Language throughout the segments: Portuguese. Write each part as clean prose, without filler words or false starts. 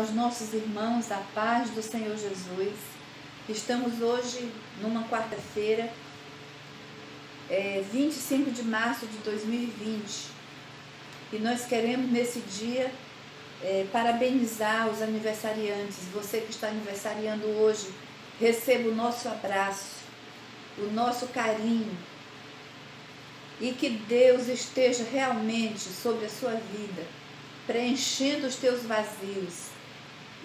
aos nossos irmãos a paz do Senhor Jesus. Estamos hoje numa quarta-feira, 25 de março de 2020, e nós queremos nesse dia parabenizar os aniversariantes. Você que está aniversariando hoje, receba o nosso abraço, o nosso carinho, e que Deus esteja realmente sobre a sua vida, preenchendo os teus vazios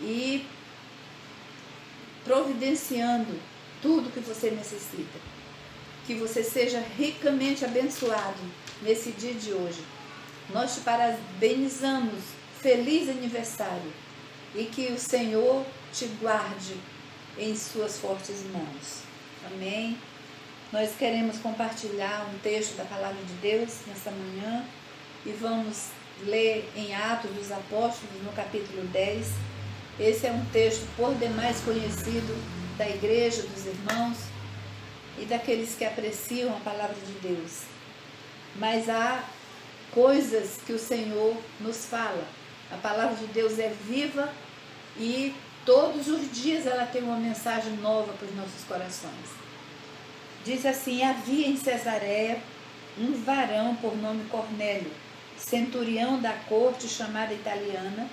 e providenciando tudo que você necessita. Que você seja ricamente abençoado nesse dia de hoje. Nós te parabenizamos, feliz aniversário, e que o Senhor te guarde em suas fortes mãos. Amém? Nós queremos compartilhar um texto da Palavra de Deus nessa manhã e vamos ler em Atos dos Apóstolos, no capítulo 10. Esse é um texto por demais conhecido da igreja, dos irmãos e daqueles que apreciam a Palavra de Deus. Mas há coisas que o Senhor nos fala. A Palavra de Deus é viva e todos os dias ela tem uma mensagem nova para os nossos corações. Diz assim: havia em Cesareia um varão por nome Cornélio, centurião da corte chamada italiana,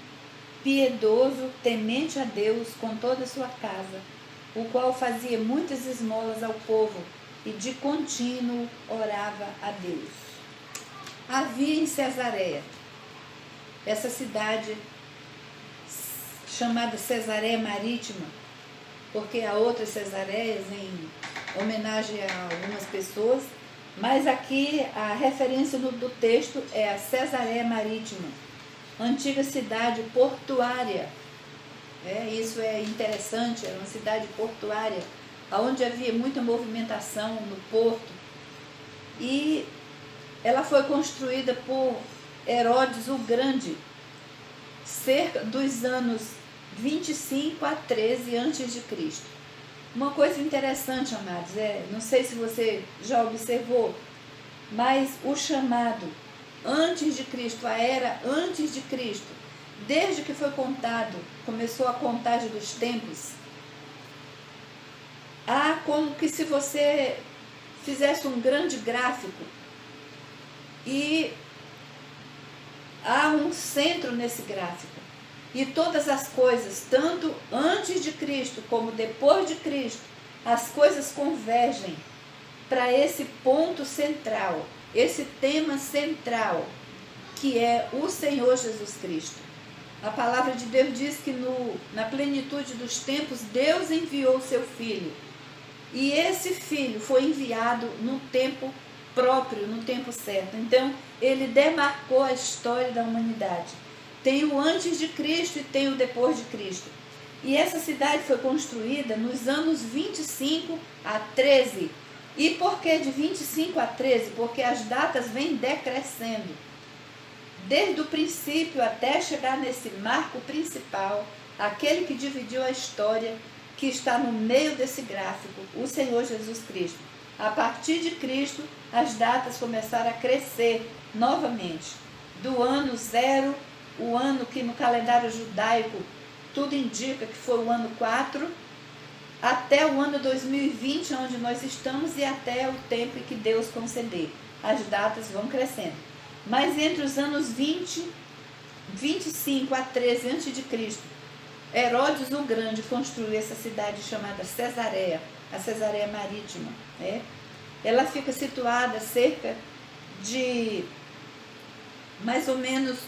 piedoso, temente a Deus com toda a sua casa, o qual fazia muitas esmolas ao povo e de contínuo orava a Deus. Havia em Cesareia, essa cidade chamada Cesareia Marítima, porque há outras Cesareias em homenagem a algumas pessoas, mas aqui a referência do texto é a Cesareia Marítima, antiga cidade portuária. Isso é interessante, era uma cidade portuária, onde havia muita movimentação no porto, e ela foi construída por Herodes o Grande, cerca dos anos 25 a 13 a.C. Uma coisa interessante, amados, não sei se você já observou, mas o chamado antes de Cristo, a era antes de Cristo, desde que foi começou a contagem dos tempos, há como que se você fizesse um grande gráfico e há um centro nesse gráfico. E todas as coisas, tanto antes de Cristo como depois de Cristo, as coisas convergem para esse ponto central, esse tema central, que é o Senhor Jesus Cristo. A palavra de Deus diz que na plenitude dos tempos, Deus enviou o seu Filho. E esse Filho foi enviado no tempo próprio, no tempo certo. Então, ele demarcou a história da humanidade. Tem o antes de Cristo e tem o depois de Cristo. E essa cidade foi construída nos anos 25 a 13. E por que de 25 a 13? Porque as datas vêm decrescendo. Desde o princípio até chegar nesse marco principal, aquele que dividiu a história, que está no meio desse gráfico, o Senhor Jesus Cristo. A partir de Cristo, as datas começaram a crescer novamente. Do ano 0, o ano que no calendário judaico tudo indica que foi o ano 4, até o ano 2020, onde nós estamos, e até o tempo em que Deus conceder. As datas vão crescendo. Mas entre os anos 25 a 13 a.C., Herodes o Grande construiu essa cidade chamada Cesareia, a Cesareia Marítima. Ela fica situada cerca de mais ou menos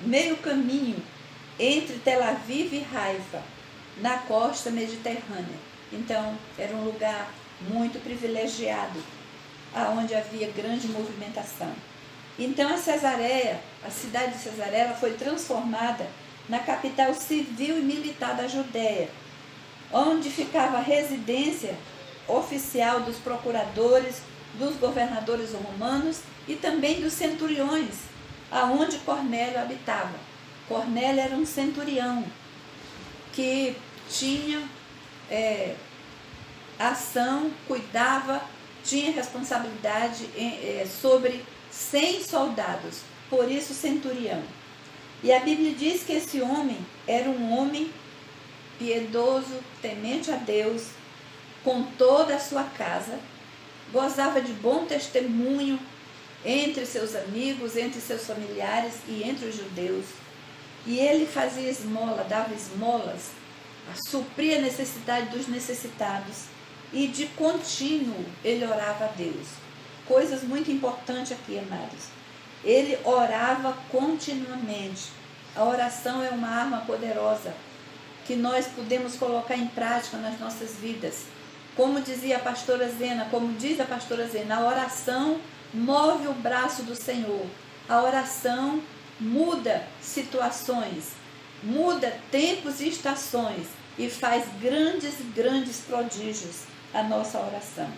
meio caminho entre Tel Aviv e Haifa, na costa mediterrânea. Então, era um lugar muito privilegiado, onde havia grande movimentação. Então, a cidade de Cesareia, ela foi transformada na capital civil e militar da Judéia, onde ficava a residência oficial dos procuradores, dos governadores romanos e também dos centuriões, aonde Cornélio habitava. Cornélio era um centurião que tinha ação, cuidava, tinha responsabilidade sobre 100 soldados, por isso centurião. E a Bíblia diz que esse homem era um homem piedoso, temente a Deus, com toda a sua casa, gozava de bom testemunho entre seus amigos, entre seus familiares e entre os judeus. E ele fazia esmola, dava esmolas, supria a necessidade dos necessitados e de contínuo ele orava a Deus. Coisas muito importantes aqui, amados. Ele orava continuamente. A oração é uma arma poderosa que nós podemos colocar em prática nas nossas vidas. Como dizia a pastora Zena, como diz a pastora Zena, a oração move o braço do Senhor. A oração muda situações, muda tempos e estações e faz grandes prodígios a nossa oração.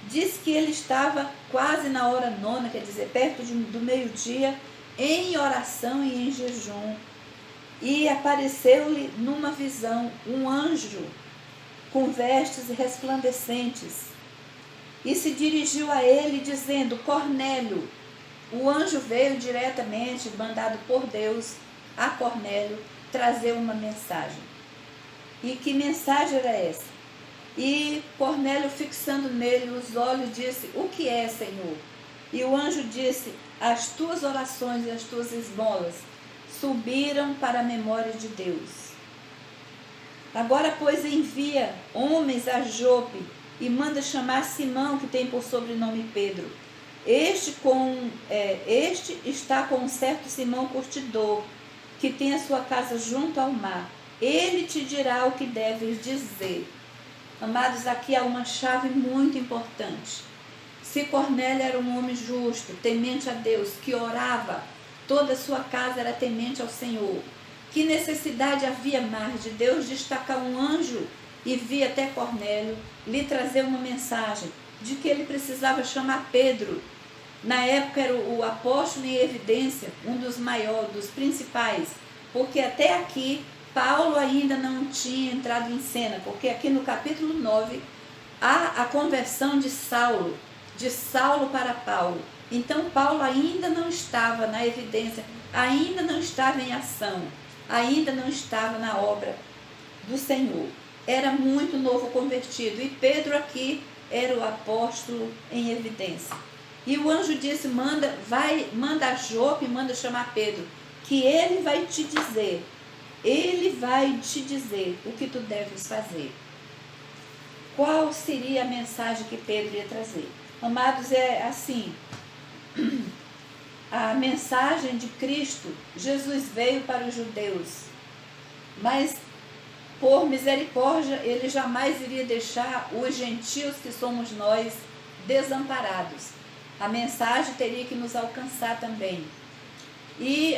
Diz que ele estava quase na hora nona, quer dizer, perto do meio-dia, em oração e em jejum. E apareceu-lhe numa visão um anjo com vestes resplandecentes e se dirigiu a ele dizendo: Cornélio. O anjo veio diretamente, mandado por Deus, a Cornélio trazer uma mensagem. E que mensagem era essa? E Cornélio, fixando nele os olhos, disse: O que é, Senhor? E o anjo disse: As tuas orações e as tuas esmolas subiram para a memória de Deus. Agora, pois, envia homens a Jope e manda chamar Simão, que tem por sobrenome Pedro. Este está com um certo Simão curtidor, que tem a sua casa junto ao mar. Ele te dirá o que deves dizer. Amados, aqui há uma chave muito importante. Se Cornélio era um homem justo, temente a Deus, que orava, toda a sua casa era temente ao Senhor, que necessidade havia mais de Deus destacar um anjo e vir até Cornélio, lhe trazer uma mensagem de que ele precisava chamar Pedro. Na época era o apóstolo em evidência, um dos maiores, dos principais, porque até aqui Paulo ainda não tinha entrado em cena, porque aqui no capítulo 9 há a conversão de Saulo para Paulo. Então Paulo ainda não estava na evidência, ainda não estava em ação, ainda não estava na obra do Senhor. Era muito novo convertido e Pedro aqui era o apóstolo em evidência. E o anjo disse: manda a Jope, manda chamar Pedro, que ele vai te dizer o que tu deves fazer. Qual seria a mensagem que Pedro ia trazer? Amados, é assim, a mensagem de Cristo. Jesus veio para os judeus, mas por misericórdia ele jamais iria deixar os gentios, que somos nós, desamparados. A mensagem teria que nos alcançar também. E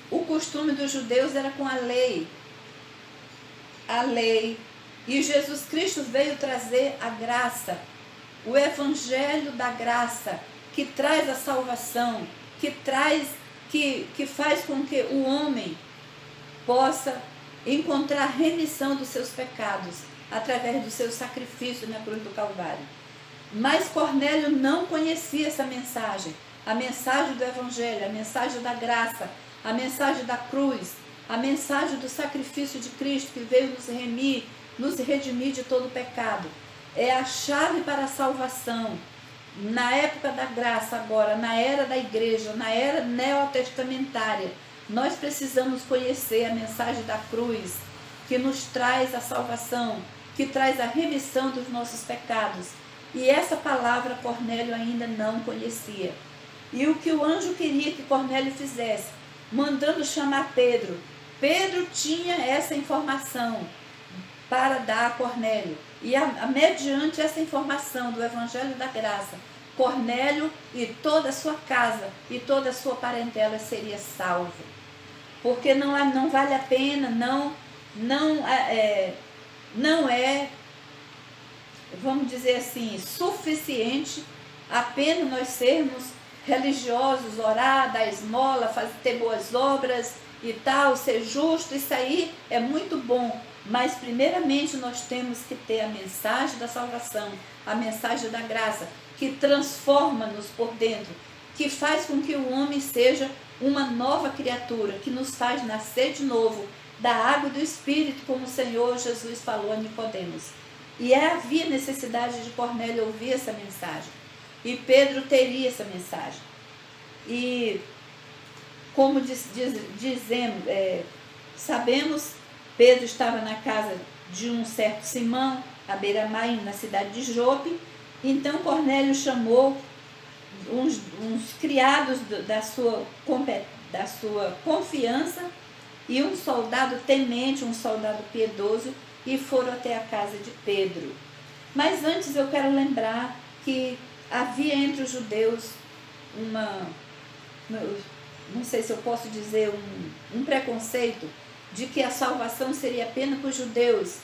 o costume dos judeus era com a lei. E Jesus Cristo veio trazer a graça, o evangelho da graça, que traz a salvação, que faz com que o homem possa encontrar remissão dos seus pecados através do seu sacrifício na cruz do Calvário. Mas Cornélio não conhecia essa mensagem, a mensagem do evangelho, a mensagem da graça, a mensagem da cruz, a mensagem do sacrifício de Cristo, que veio nos redimir de todo pecado. É a chave para a salvação. Na época da graça agora, na era da igreja, na era neotestamentária, nós precisamos conhecer a mensagem da cruz, que nos traz a salvação, que traz a remissão dos nossos pecados. E essa palavra Cornélio ainda não conhecia. E o que o anjo queria que Cornélio fizesse, mandando chamar Pedro. Pedro tinha essa informação para dar a Cornélio. E mediante essa informação do Evangelho da Graça, Cornélio e toda a sua casa e toda a sua parentela seria salvo. Porque não vale a pena, não é, vamos dizer assim, suficiente apenas nós sermos religiosos, orar, dar esmola, ter boas obras e tal, ser justo. Isso aí é muito bom, mas primeiramente nós temos que ter a mensagem da salvação, a mensagem da graça, que transforma-nos por dentro, que faz com que o homem seja uma nova criatura, que nos faz nascer de novo da água e do Espírito, como o Senhor Jesus falou a Nicodemos. E havia necessidade de Cornélio ouvir essa mensagem. E Pedro teria essa mensagem. E como sabemos, Pedro estava na casa de um certo Simão, à beira-mar, na cidade de Jope. Então Cornélio chamou uns criados da sua confiança e um soldado temente, um soldado piedoso, e foram até a casa de Pedro. Mas antes eu quero lembrar que havia entre os judeus não sei se eu posso dizer, um preconceito de que a salvação seria apenas para os judeus.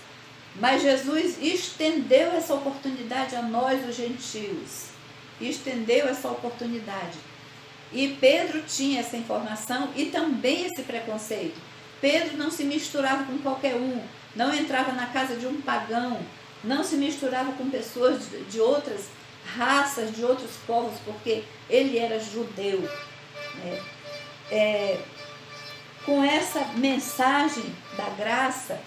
Mas Jesus estendeu essa oportunidade a nós, os gentios. Estendeu essa oportunidade. E Pedro tinha essa informação e também esse preconceito. Pedro não se misturava com qualquer um, não entrava na casa de um pagão, não se misturava com pessoas de outras raças, de outros povos, porque ele era judeu. Com essa mensagem da graça,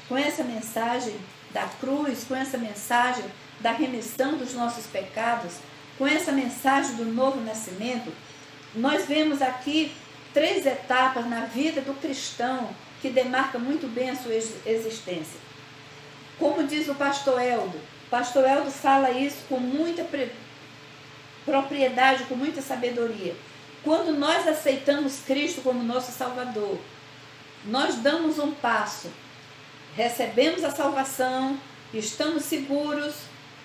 com essa mensagem da cruz, com essa mensagem da remissão dos nossos pecados, com essa mensagem do novo nascimento, nós vemos aqui 3 etapas na vida do cristão que demarca muito bem a sua existência. Como diz o pastor Eldo fala isso com muita propriedade, com muita sabedoria. Quando nós aceitamos Cristo como nosso Salvador, nós damos um passo, recebemos a salvação, estamos seguros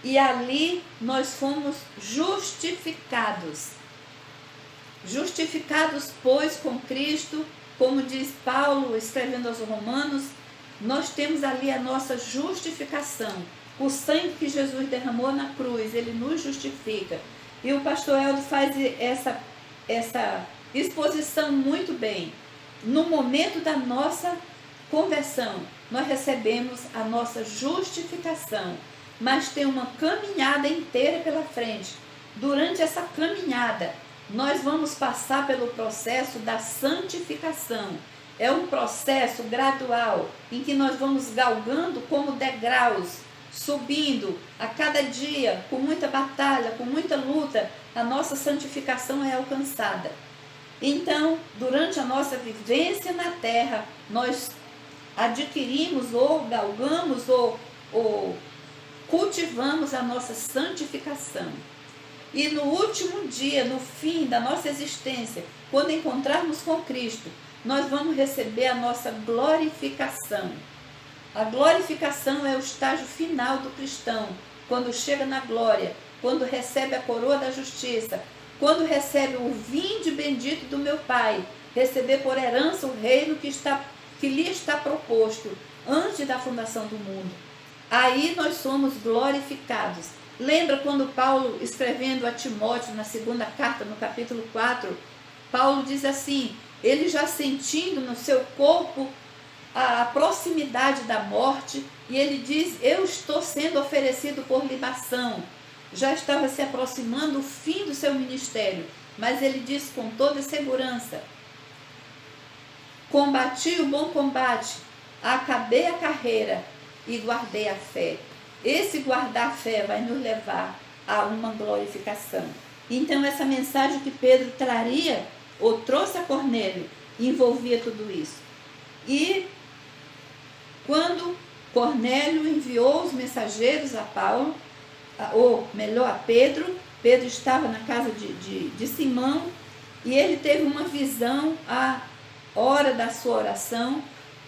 e ali nós fomos justificados. Justificados, pois, com Cristo, como diz Paulo escrevendo aos Romanos, nós temos ali a nossa justificação. O sangue que Jesus derramou na cruz, ele nos justifica. E o pastor Eldo faz essa exposição muito bem. No momento da nossa conversão, nós recebemos a nossa justificação, mas tem uma caminhada inteira pela frente. Durante essa caminhada, nós vamos passar pelo processo da santificação. É um processo gradual, em que nós vamos galgando como degraus, subindo a cada dia, com muita batalha, com muita luta, a nossa santificação é alcançada. Então, durante a nossa vivência na terra, nós adquirimos ou galgamos ou cultivamos a nossa santificação. E no último dia, no fim da nossa existência, quando encontrarmos com Cristo, nós vamos receber a nossa glorificação. A glorificação é o estágio final do cristão, quando chega na glória, quando recebe a coroa da justiça, quando recebe o vinde bendito do meu Pai, receber por herança o reino que lhe está proposto antes da fundação do mundo. Aí nós somos glorificados. Lembra quando Paulo, escrevendo a Timóteo, na 2ª carta, no capítulo 4, Paulo diz assim, ele já sentindo no seu corpo a proximidade da morte, e ele diz, eu estou sendo oferecido por libação. Já estava se aproximando o fim do seu ministério, mas ele diz com toda segurança, combati o bom combate, acabei a carreira e guardei a fé. Esse guardar a fé vai nos levar a uma glorificação. Então essa mensagem que Pedro traria, ou trouxe a Cornélio, envolvia tudo isso. E quando Cornélio enviou os mensageiros a Paulo, ou melhor, a Pedro, Pedro estava na casa de Simão, e ele teve uma visão à hora da sua oração,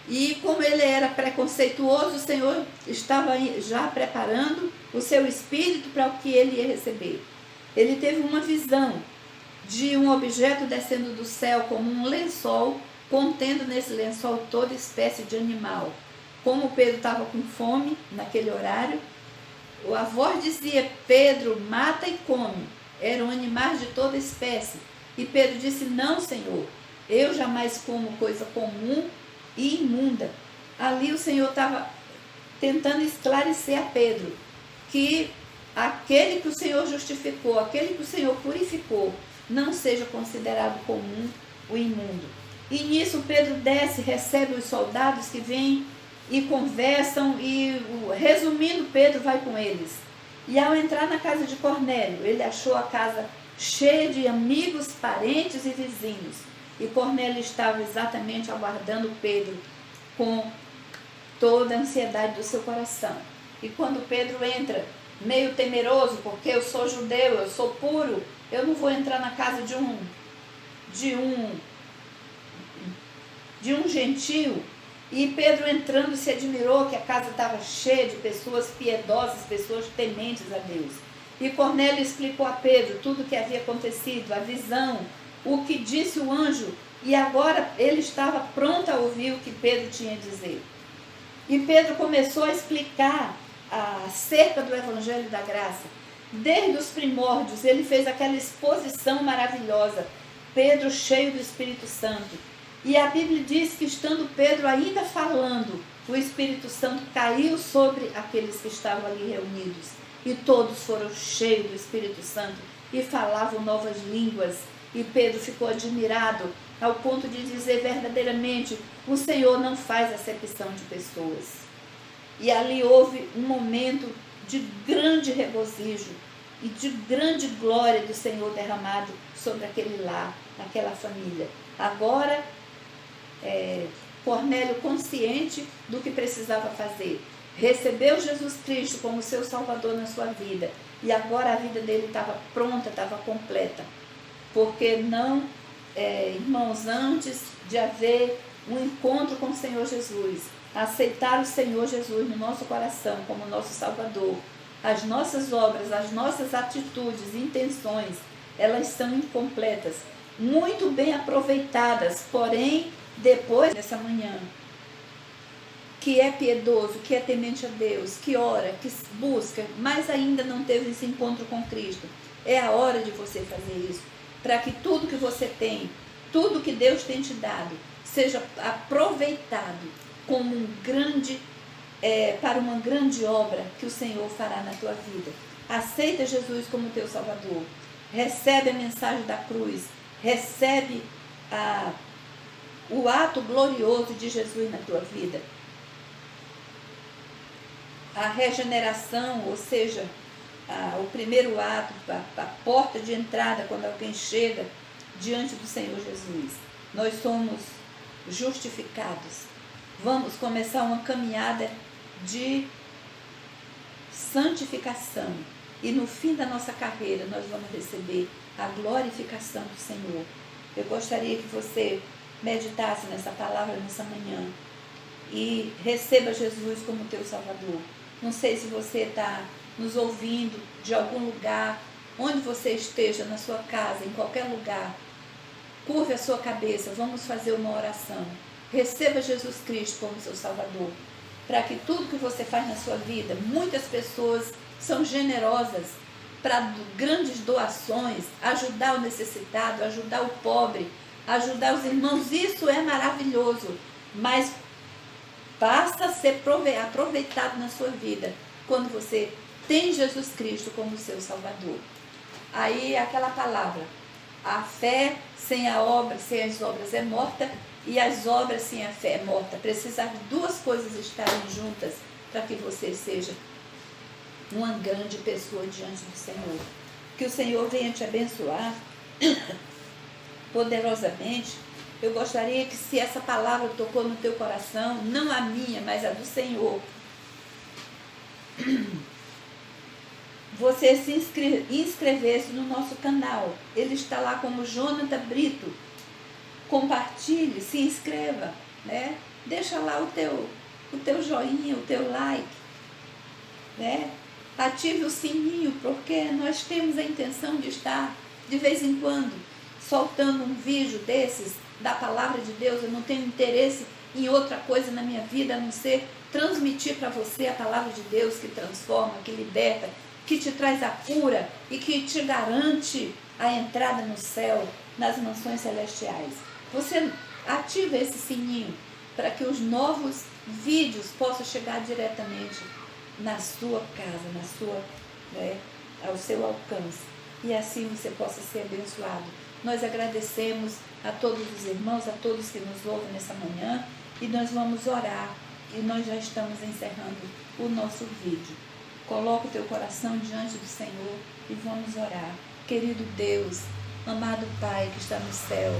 e como ele era preconceituoso, o Senhor estava já preparando o seu espírito para o que ele ia receber. Ele teve uma visão de um objeto descendo do céu como um lençol, contendo nesse lençol toda espécie de animal. Como Pedro estava com fome naquele horário, a voz dizia, Pedro, mata e come. Eram animais de toda espécie. E Pedro disse, não, Senhor, eu jamais como coisa comum e imunda. Ali o Senhor estava tentando esclarecer a Pedro que aquele que o Senhor justificou, aquele que o Senhor purificou, não seja considerado comum o imundo. E nisso Pedro desce, recebe os soldados que vêm e conversam, e resumindo, Pedro vai com eles. E ao entrar na casa de Cornélio, ele achou a casa cheia de amigos, parentes e vizinhos. E Cornélio estava exatamente aguardando Pedro com toda a ansiedade do seu coração. E quando Pedro entra, meio temeroso, porque eu sou judeu, eu sou puro, eu não vou entrar na casa de um gentio. E Pedro entrando se admirou que a casa estava cheia de pessoas piedosas, pessoas tementes a Deus. E Cornélio explicou a Pedro tudo o que havia acontecido, a visão, o que disse o anjo, e agora ele estava pronto a ouvir o que Pedro tinha a dizer. E Pedro começou a explicar acerca do Evangelho da Graça. Desde os primórdios, ele fez aquela exposição maravilhosa. Pedro cheio do Espírito Santo. E a Bíblia diz que, estando Pedro ainda falando, o Espírito Santo caiu sobre aqueles que estavam ali reunidos. E todos foram cheios do Espírito Santo e falavam novas línguas. E Pedro ficou admirado, ao ponto de dizer verdadeiramente: o Senhor não faz acepção de pessoas. E ali houve um momento de grande regozijo e de grande glória do Senhor derramado sobre aquele lar, aquela família. Agora, Cornélio, consciente do que precisava fazer, recebeu Jesus Cristo como seu Salvador na sua vida, e agora a vida dele estava pronta, estava completa. Porque não, irmãos, antes de haver um encontro com o Senhor Jesus, aceitar o Senhor Jesus no nosso coração como nosso Salvador, as nossas obras, as nossas atitudes, intenções, elas são incompletas, muito bem aproveitadas, porém, depois dessa manhã, que é piedoso, que é temente a Deus, que ora, que busca, mas ainda não teve esse encontro com Cristo, é a hora de você fazer isso, para que tudo que você tem, tudo que Deus tem te dado, seja aproveitado como para uma grande obra que o Senhor fará na tua vida. Aceita Jesus como teu Salvador, recebe a mensagem da cruz, recebe o ato glorioso de Jesus na tua vida. A regeneração, ou seja, o primeiro ato, a porta de entrada quando alguém chega diante do Senhor Jesus. Nós somos justificados. Vamos começar uma caminhada de santificação. E no fim da nossa carreira nós vamos receber a glorificação do Senhor. Eu gostaria que você meditasse nessa palavra nessa manhã e receba Jesus como teu Salvador. Não sei se você está nos ouvindo de algum lugar, onde você esteja, na sua casa, em qualquer lugar. Curve a sua cabeça, vamos fazer uma oração. Receba Jesus Cristo como seu Salvador, para que tudo que você faz na sua vida, muitas pessoas são generosas para grandes doações, ajudar o necessitado, ajudar o pobre, ajudar os irmãos. Isso é maravilhoso, mas passa a ser aproveitado na sua vida quando você tem Jesus Cristo como seu Salvador. Aí aquela palavra, a fé sem a obra, sem as obras é morta, e as obras sem a fé é morta. Precisa de duas coisas estarem juntas para que você seja uma grande pessoa diante do Senhor. Que o Senhor venha te abençoar poderosamente. Eu gostaria que, se essa palavra tocou no teu coração, não a minha, mas a do Senhor, você se inscrevesse no nosso canal. Ele está lá como Jonathan Brito. Compartilhe, se inscreva, né? Deixa lá o teu joinha, o teu like, né? Ative o sininho, porque nós temos a intenção de estar, de vez em quando, soltando um vídeo desses, da palavra de Deus. Eu não tenho interesse em outra coisa na minha vida, a não ser transmitir para você a palavra de Deus que transforma, que liberta, que te traz a cura e que te garante a entrada no céu, nas mansões celestiais. Você ativa esse sininho para que os novos vídeos possam chegar diretamente na sua casa, ao seu alcance. e assim você possa ser abençoado. Nós agradecemos a todos os irmãos, a todos que nos ouvem nessa manhã, e nós vamos orar, e nós já estamos encerrando o nosso vídeo. Coloca o teu coração diante do Senhor e vamos orar. Querido Deus, amado Pai que está no céu,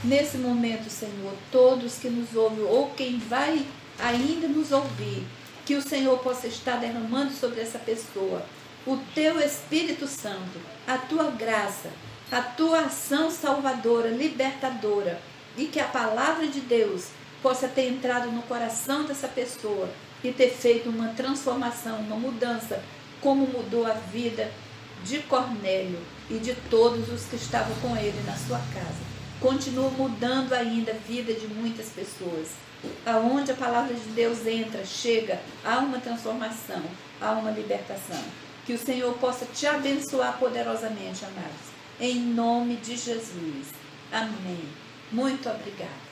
nesse momento, Senhor, todos que nos ouvem ou quem vai ainda nos ouvir, que o Senhor possa estar derramando sobre essa pessoa o teu Espírito Santo, a tua graça, a tua ação salvadora, libertadora, e que a palavra de Deus possa ter entrado no coração dessa pessoa e ter feito uma transformação, uma mudança, como mudou a vida de Cornélio e de todos os que estavam com ele na sua casa. Continua mudando ainda a vida de muitas pessoas. Aonde a palavra de Deus entra, chega, há uma transformação, há uma libertação. Que o Senhor possa te abençoar poderosamente, amados. Em nome de Jesus. Amém. Muito obrigada.